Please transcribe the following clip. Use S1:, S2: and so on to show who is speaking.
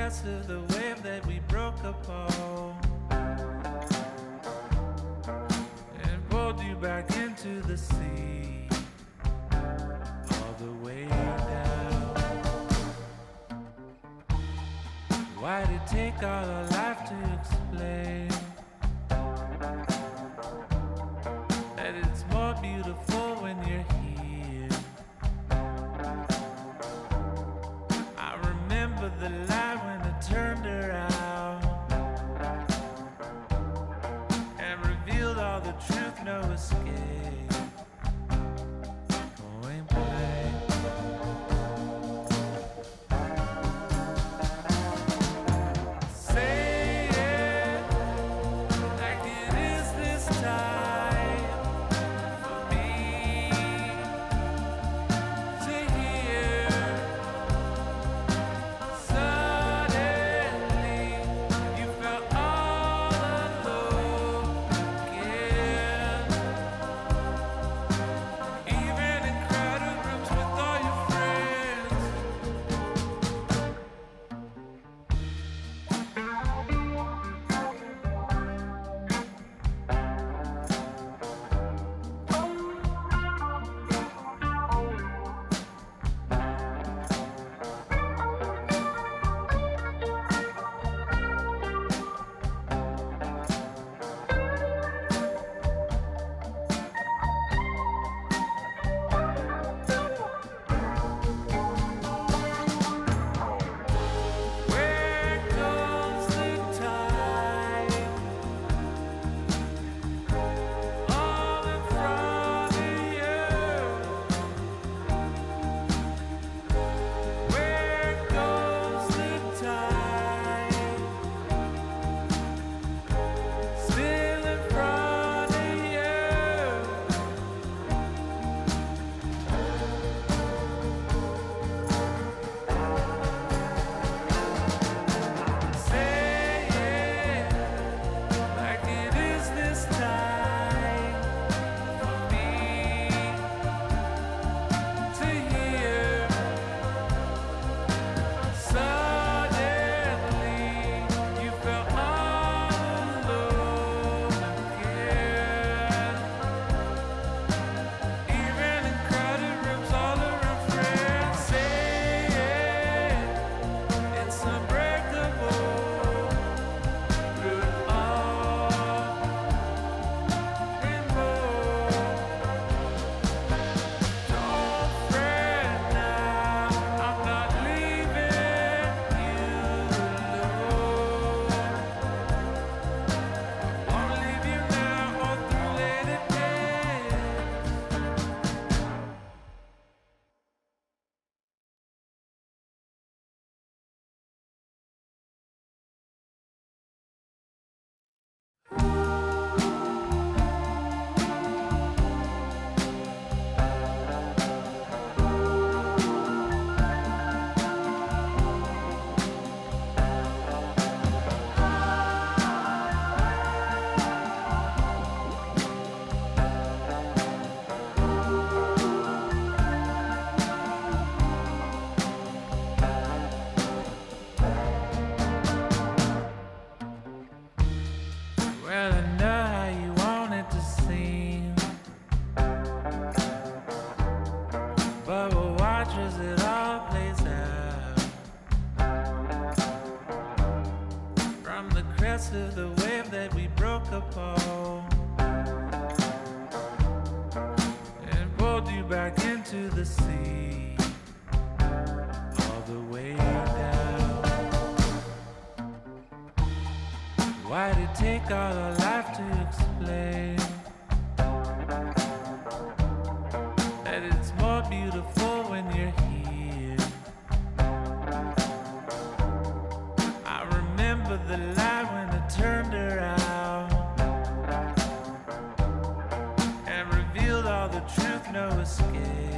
S1: crest of the wave that we broke upon and pulled you back into the sea, all the way down. Why'd it take all our life to explain that it's more beautiful when you're here? I remember the light when it turned around and revealed all the truth, no escape. Point blank. Say it like it is this time for me to hear. Suddenly you felt all alone again, even in crowded rooms with all your friends. Where goes the time? All in front of you. Where goes the time? Still in front of you. Say it like it is this time for me to hear. Suddenly you felt all alone again, even in crowded rooms all around friends. Say it, it's unbreakable through it all and more. Don't fret now, I'm not leaving you alone. Won't leave you now or through later days. Well, I know how you want it to seem, but we'll watch as it all plays out. From the crest of the wave that we broke upon and pulled you back into the sea, all the way down. Why'd it take all our life to explain that it's more beautiful when you're here? I remember the light when it turned around and revealed all the truth, no escape.